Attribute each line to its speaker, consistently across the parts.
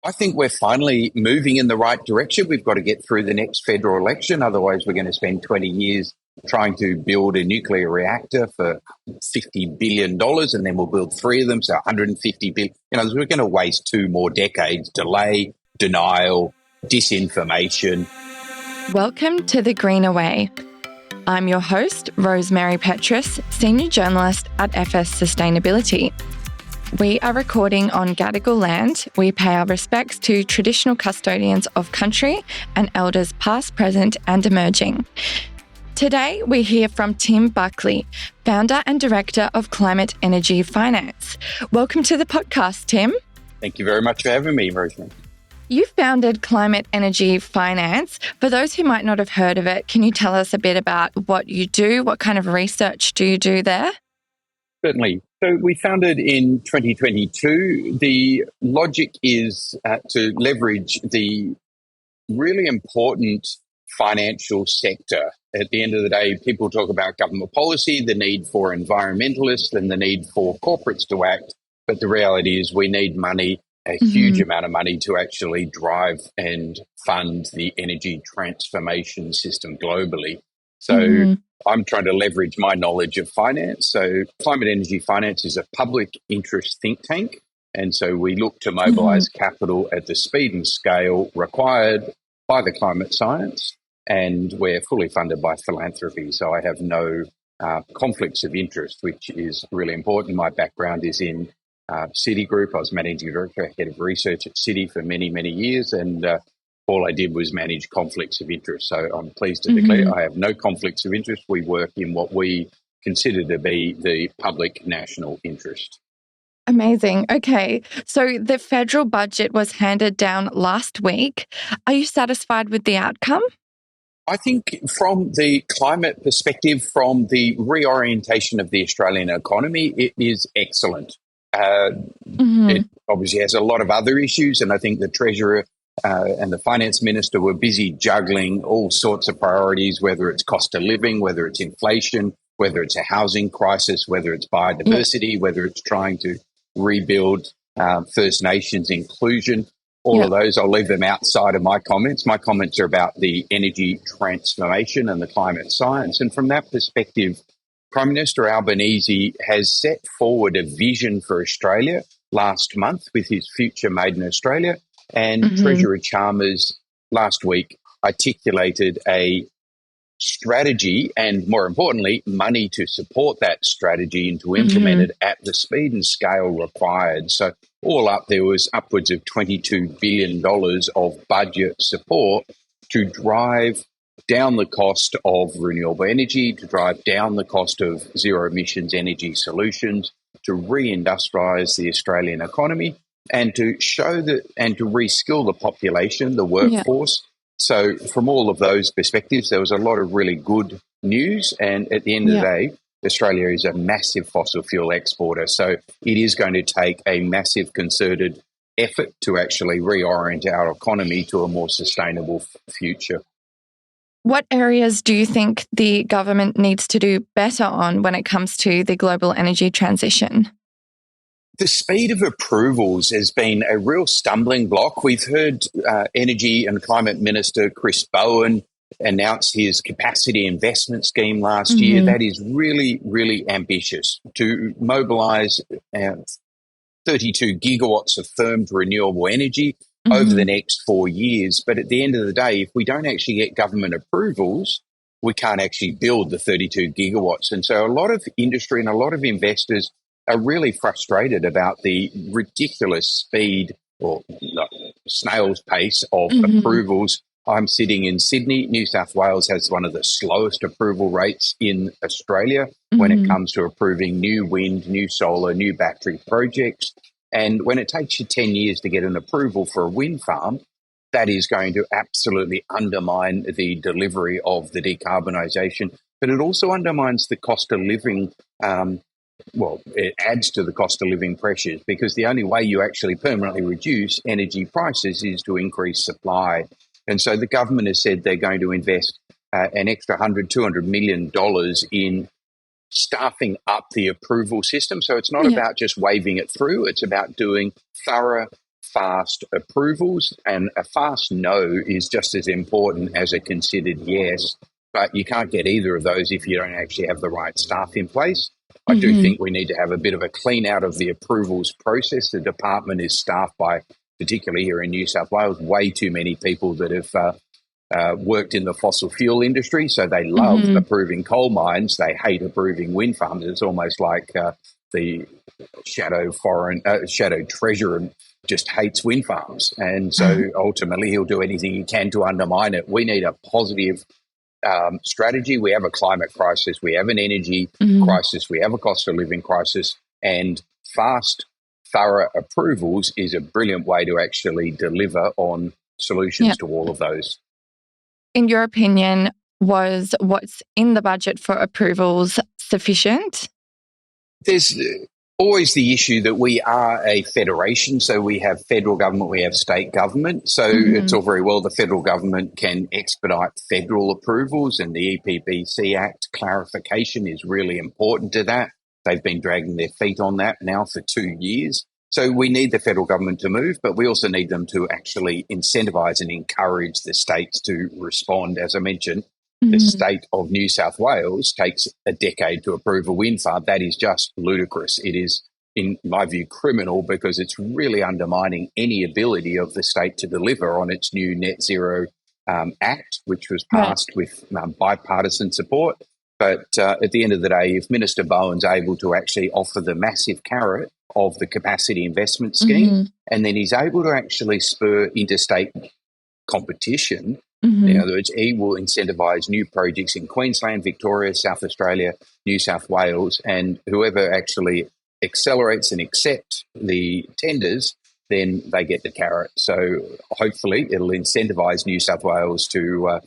Speaker 1: I think we're finally moving in the right direction. We've got to get through the next federal election. Otherwise, we're going to spend 20 years trying to build a nuclear reactor for $50 billion, and then we'll build three of them, so $150 billion. We're going to waste 2 more decades. Delay, denial, disinformation.
Speaker 2: Welcome to The Greener Way. I'm your host, Rose Mary Petrass, Senior Journalist at FS Sustainability. We are recording on Gadigal land. We pay our respects to traditional custodians of country and elders past, present and emerging. Today, we hear from Tim Buckley, founder and director of Climate Energy Finance. Welcome to the podcast, Tim.
Speaker 1: Thank you very much for having me, Rosemary.
Speaker 2: You founded Climate Energy Finance. For those who might not have heard of it, can you tell us a bit about what you do? What kind of research do you do there?
Speaker 1: Certainly. So we founded in 2022. The logic is to leverage the really important financial sector. At the end of the day, people talk about government policy, the need for environmentalists and the need for corporates to act. But the reality is we need money, a huge amount of money to actually drive and fund the energy transformation system globally. So I'm trying to leverage my knowledge of finance. So Climate Energy Finance is a public interest think tank. And so we look to mobilise capital at the speed and scale required by the climate science. And we're fully funded by philanthropy. So I have no conflicts of interest, which is really important. My background is in Citigroup. I was managing director, head of research at Citi for many, many years. And all I did was manage conflicts of interest. So I'm pleased to declare I have no conflicts of interest. We work in what we consider to be the public national interest.
Speaker 2: Amazing. Okay. So the federal budget was handed down last week. Are you satisfied with the outcome?
Speaker 1: I think from the climate perspective, from the reorientation of the Australian economy, it is excellent. It obviously has a lot of other issues, and I think the Treasurer and the Finance Minister were busy juggling all sorts of priorities, whether it's cost of living, whether it's inflation, whether it's a housing crisis, whether it's biodiversity, whether it's trying to rebuild First Nations inclusion. All of those, I'll leave them outside of my comments. My comments are about the energy transformation and the climate science. And from that perspective, Prime Minister Albanese has set forward a vision for Australia last month with his Future Made in Australia. And Treasurer Chalmers last week articulated a strategy and, more importantly, money to support that strategy and to implement it at the speed and scale required. So all up, there was upwards of $22 billion of budget support to drive down the cost of renewable energy, to drive down the cost of zero emissions energy solutions, to reindustrialise the Australian economy, and to show that and to reskill the population, the workforce. So from all of those perspectives, there was a lot of really good news. And at the end of the day, Australia is a massive fossil fuel exporter. So it is going to take a massive concerted effort to actually reorient our economy to a more sustainable future.
Speaker 2: What areas do you think the government needs to do better on when it comes to the global energy transition?
Speaker 1: The speed of approvals has been a real stumbling block. We've heard Energy and Climate Minister Chris Bowen announce his capacity investment scheme last year. That is really, really ambitious to mobilise 32 gigawatts of firmed renewable energy over the next 4 years. But at the end of the day, if we don't actually get government approvals, we can't actually build the 32 gigawatts. And so a lot of industry and a lot of investors are really frustrated about the ridiculous speed or snail's pace of approvals. I'm sitting in Sydney. New South Wales has one of the slowest approval rates in Australia when it comes to approving new wind, new solar, new battery projects. And when it takes you 10 years to get an approval for a wind farm, that is going to absolutely undermine the delivery of the decarbonisation. But it also undermines the cost of living. It adds to the cost of living pressures, because the only way you actually permanently reduce energy prices is to increase supply. And so the government has said they're going to invest an extra $200 million in staffing up the approval system. So it's not about just waving it through. It's about doing thorough fast approvals, and a fast no is just as important as a considered yes. But you can't get either of those if you don't actually have the right staff in place. I do think we need to have a bit of a clean out of the approvals process. The department is staffed by, particularly here in New South Wales, way too many people that have worked in the fossil fuel industry. So they love approving coal mines. They hate approving wind farms. It's almost like the shadow treasurer just hates wind farms. And so ultimately he'll do anything he can to undermine it. We need a positive strategy. We have a climate crisis. We have an energy crisis. We have a cost of living crisis. And fast, thorough approvals is a brilliant way to actually deliver on solutions to all of those.
Speaker 2: In your opinion, was what's in the budget for approvals sufficient?
Speaker 1: There's always the issue that we are a federation, so we have federal government, we have state government. So it's all very well the federal government can expedite federal approvals, and the EPBC Act clarification is really important to that. They've been dragging their feet on that now for 2 years. So we need the federal government to move, but we also need them to actually incentivise and encourage the states to respond. As I mentioned, the state of New South Wales takes a decade to approve a wind farm. That is just ludicrous. It is, in my view, criminal, because it's really undermining any ability of the state to deliver on its new net zero act, which was passed with bipartisan support. But at the end of the day, if Minister Bowen's able to actually offer the massive carrot of the capacity investment scheme, and then he's able to actually spur interstate competition, in other words, he will incentivise new projects in Queensland, Victoria, South Australia, New South Wales, and whoever actually accelerates and accepts the tenders, then they get the carrot. So hopefully it'll incentivise New South Wales to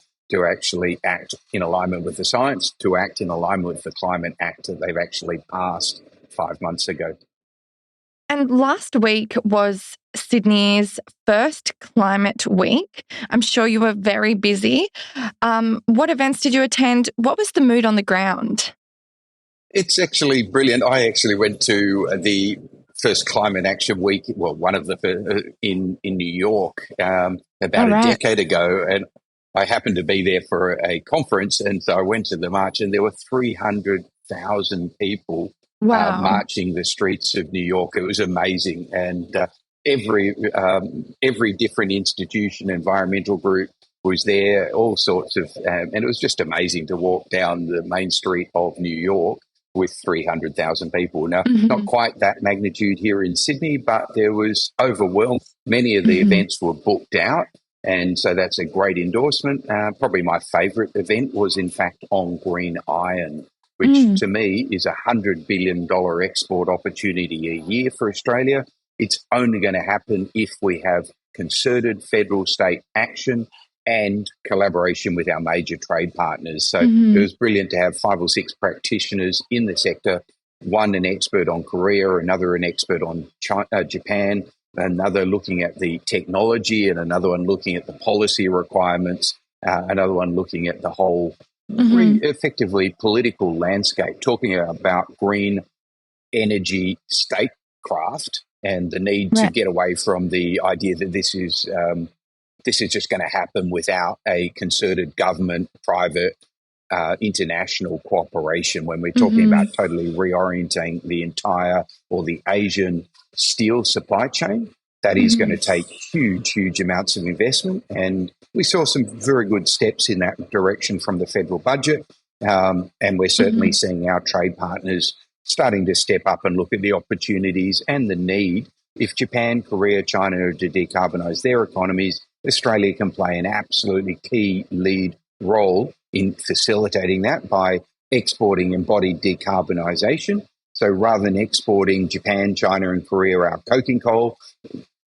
Speaker 1: actually act in alignment with the science, to act in alignment with the Climate Act that they've actually passed 5 months ago.
Speaker 2: And last week was Sydney's first Climate Week. I'm sure you were very busy. What events did you attend? What was the mood on the ground?
Speaker 1: It's actually brilliant. I actually went to the first Climate Action Week, well, one of the in New York about a decade ago, and I happened to be there for a conference, and so I went to the march, and there were 300,000 people marching the streets of New York. It was amazing, and every different institution, environmental group was there, all sorts of, and it was just amazing to walk down the main street of New York with 300,000 people. Now, not quite that magnitude here in Sydney, but there was overwhelmed. Many of the events were booked out, and so that's a great endorsement. Probably my favourite event was, in fact, on green iron, which to me is a $100 billion export opportunity a year for Australia. It's only going to happen if we have concerted federal state action and collaboration with our major trade partners. So it was brilliant to have 5 or 6 practitioners in the sector, one an expert on Korea, another an expert on Japan, another looking at the technology, and another one looking at the policy requirements, another one looking at the whole effectively political landscape, talking about green energy statecraft and the need to get away from the idea that this is just going to happen without a concerted government, private, international cooperation. When we're talking about totally reorienting the entire or the Asian steel supply chain, that is going to take huge amounts of investment. And we saw some very good steps in that direction from the federal budget. And we're certainly seeing our trade partners starting to step up and look at the opportunities and the need. If Japan, Korea, China are to decarbonise their economies, Australia can play an absolutely key lead role in facilitating that by exporting embodied decarbonisation. So rather than exporting Japan, China and Korea our coking coal,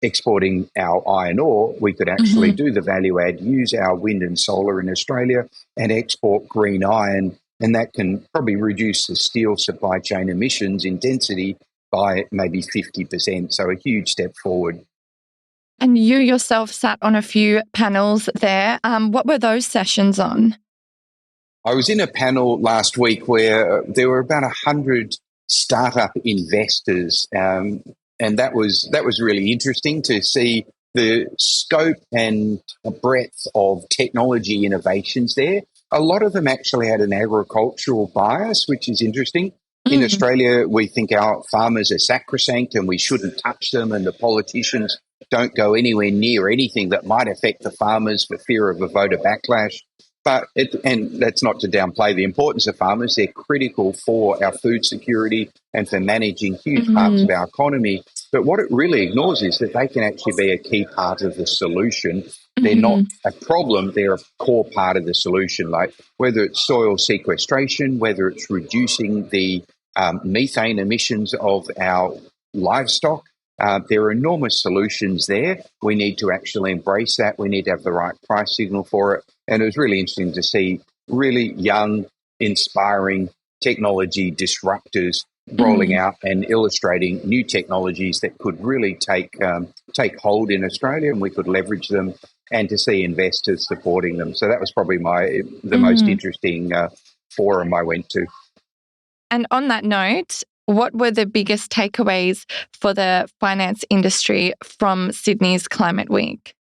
Speaker 1: exporting our iron ore, we could actually do the value add, use our wind and solar in Australia and export green iron, and that can probably reduce the steel supply chain emissions intensity by maybe 50%. So a huge step forward.
Speaker 2: And you yourself sat on a few panels there. What were those sessions on?
Speaker 1: I was in a panel last week where there were about 100 startup investors And that was really interesting to see the scope and breadth of technology innovations there. A lot of them actually had an agricultural bias, which is interesting. In Australia, we think our farmers are sacrosanct and we shouldn't touch them, and the politicians don't go anywhere near anything that might affect the farmers for fear of a voter backlash. And that's not to downplay the importance of farmers. They're critical for our food security and for managing huge parts of our economy. But what it really ignores is that they can actually be a key part of the solution. They're not a problem, they're a core part of the solution, like whether it's soil sequestration, whether it's reducing the methane emissions of our livestock. There are enormous solutions there. We need to actually embrace that. We need to have the right price signal for it. And it was really interesting to see really young, inspiring technology disruptors rolling out and illustrating new technologies that could really take hold in Australia, and we could leverage them, and to see investors supporting them. So that was probably the most interesting forum I went to.
Speaker 2: And on that note, what were the biggest takeaways for the finance industry from Sydney's Climate Week?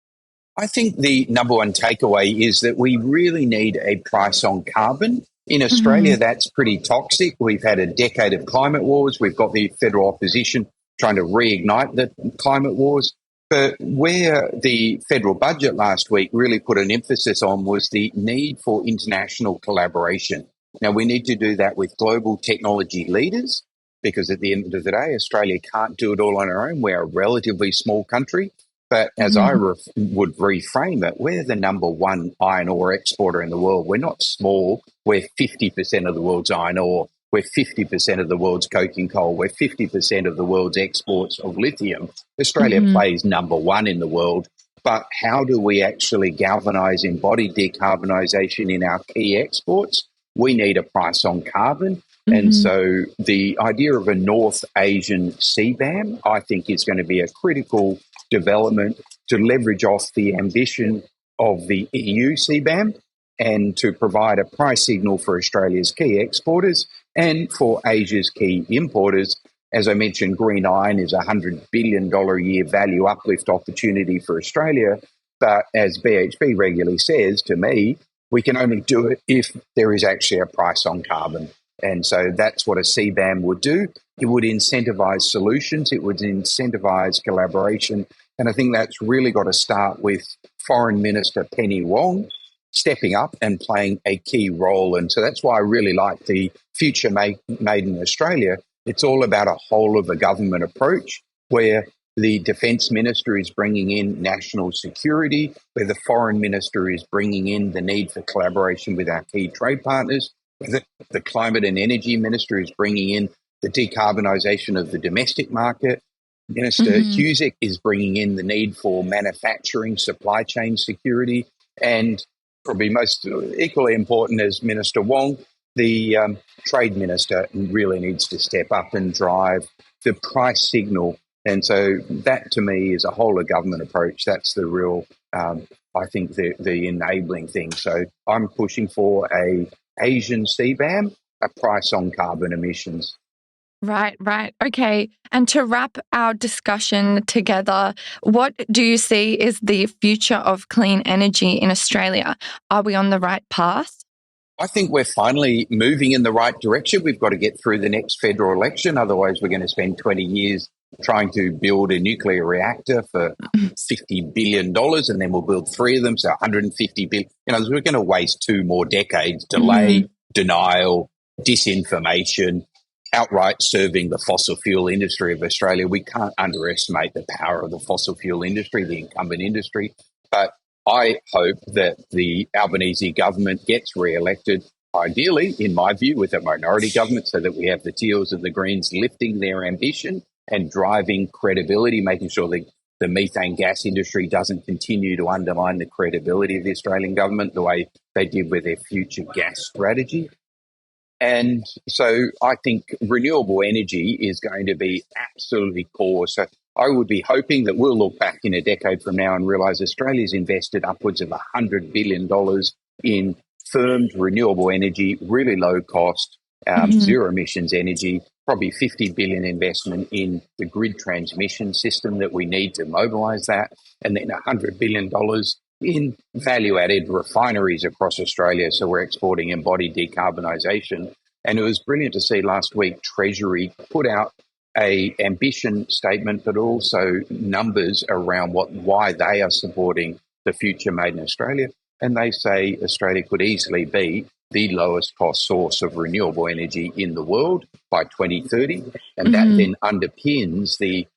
Speaker 1: I think the number one takeaway is that we really need a price on carbon. In Australia, that's pretty toxic. We've had a decade of climate wars. We've got the federal opposition trying to reignite the climate wars. But where the federal budget last week really put an emphasis on was the need for international collaboration. Now, we need to do that with global technology leaders, because at the end of the day, Australia can't do it all on our own. We're a relatively small country. But as I would reframe it, we're the number one iron ore exporter in the world. We're not small. We're 50% of the world's iron ore. We're 50% of the world's coking coal. We're 50% of the world's exports of lithium. Australia plays number one in the world. But how do we actually galvanise, embody decarbonisation in our key exports? We need a price on carbon. And so the idea of a North Asian CBAM, I think, is going to be a critical development to leverage off the ambition of the EU CBAM and to provide a price signal for Australia's key exporters and for Asia's key importers. As I mentioned, green iron is a $100 billion a year value uplift opportunity for Australia. But as BHP regularly says to me, we can only do it if there is actually a price on carbon. And so that's what a CBAM would do. It would incentivise solutions. It would incentivise collaboration. And I think that's really got to start with Foreign Minister Penny Wong stepping up and playing a key role. And so that's why I really like the Future Made in Australia. It's all about a whole of the government approach where the Defence Minister is bringing in national security, where the Foreign Minister is bringing in the need for collaboration with our key trade partners, where the Climate and Energy Minister is bringing in the decarbonisation of the domestic market. Minister Cusick is bringing in the need for manufacturing, supply chain security, and probably most equally important as Minister Wong, the Trade Minister really needs to step up and drive the price signal. And so that, to me, is a whole of government approach. That's the real, I think, the enabling thing. So I'm pushing for a Asian CBAM, a price on carbon emissions.
Speaker 2: Right. Okay. And to wrap our discussion together, what do you see is the future of clean energy in Australia? Are we on the right path?
Speaker 1: I think we're finally moving in the right direction. We've got to get through the next federal election. Otherwise, we're going to spend 20 years trying to build a nuclear reactor for $50 billion, and then we'll build three of them, so $150 billion. We're going to waste 2 more decades, delay, denial, disinformation, outright serving the fossil fuel industry of Australia. We can't underestimate the power of the fossil fuel industry, the incumbent industry. But I hope that the Albanese government gets re-elected, ideally, in my view, with a minority government, so that we have the Teals and the Greens lifting their ambition and driving credibility, making sure the methane gas industry doesn't continue to undermine the credibility of the Australian government the way they did with their future gas strategy. And so I think renewable energy is going to be absolutely core. So I would be hoping that we'll look back in a decade from now and realise Australia's invested upwards of $100 billion in firmed renewable energy, really low cost, zero emissions energy. probably 50 billion investment in the grid transmission system that we need to mobilise that, and then $100 billion in value-added refineries across Australia. So we're exporting embodied decarbonisation. And it was brilliant to see last week Treasury put out a ambition statement, but also numbers around why they are supporting the future made in Australia. And they say Australia could easily be the lowest cost source of renewable energy in the world by 2030. And that then underpins the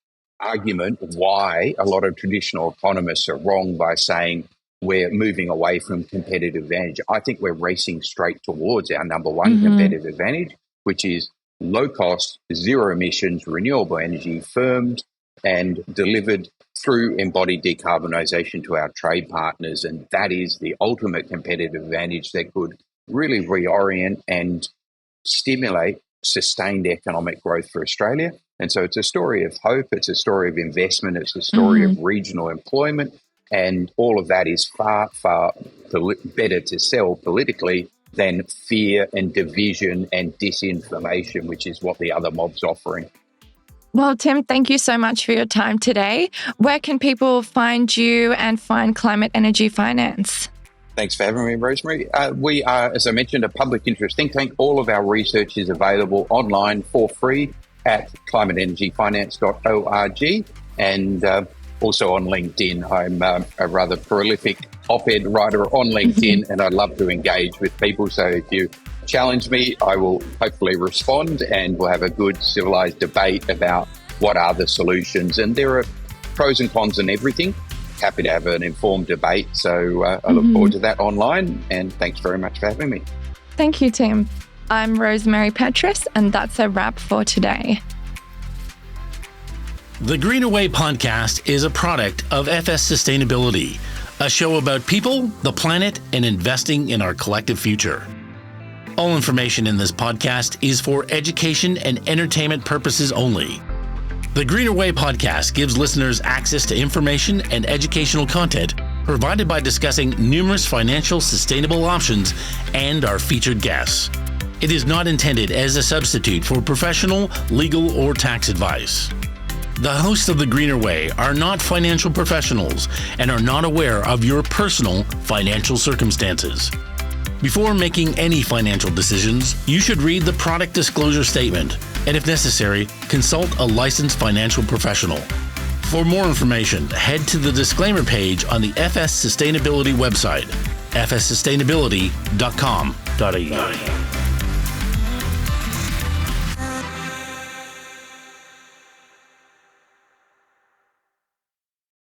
Speaker 1: argument why a lot of traditional economists are wrong by saying we're moving away from competitive advantage. I think we're racing straight towards our number one competitive advantage, which is low cost, zero emissions, renewable energy, firmed and delivered through embodied decarbonisation to our trade partners. And that is the ultimate competitive advantage that could really reorient and stimulate sustained economic growth for Australia. And so it's a story of hope, it's a story of investment, it's a story of regional employment, and all of that is far, far better to sell politically than fear and division and disinformation, which is what the other mob's offering.
Speaker 2: Well, Tim, thank you so much for your time today. Where can people find you and find Climate Energy Finance?
Speaker 1: Thanks for having me, Rosemary. We are, as I mentioned, a public interest think tank. All of our research is available online for free at climateenergyfinance.org and also on LinkedIn. I'm a rather prolific op-ed writer on LinkedIn, and I love to engage with people. So if you challenge me, I will hopefully respond, and we'll have a good civilized debate about what are the solutions. And there are pros and cons in everything. Happy to have an informed debate. So I look forward to that online, and thanks very much for having me.
Speaker 2: Thank you, Tim. I'm Rose Mary Petrass, and that's a wrap for today.
Speaker 3: The Greener Way podcast is a product of FS Sustainability, a show about people, the planet, and investing in our collective future. All information in this podcast is for education and entertainment purposes only. The Greener Way podcast gives listeners access to information and educational content provided by discussing numerous financial sustainable options and our featured guests. It is not intended as a substitute for professional, legal, or tax advice. The hosts of The Greener Way are not financial professionals and are not aware of your personal financial circumstances. Before making any financial decisions, you should read the product disclosure statement and, if necessary, consult a licensed financial professional. For more information, head to the disclaimer page on the FS Sustainability website, fssustainability.com.au.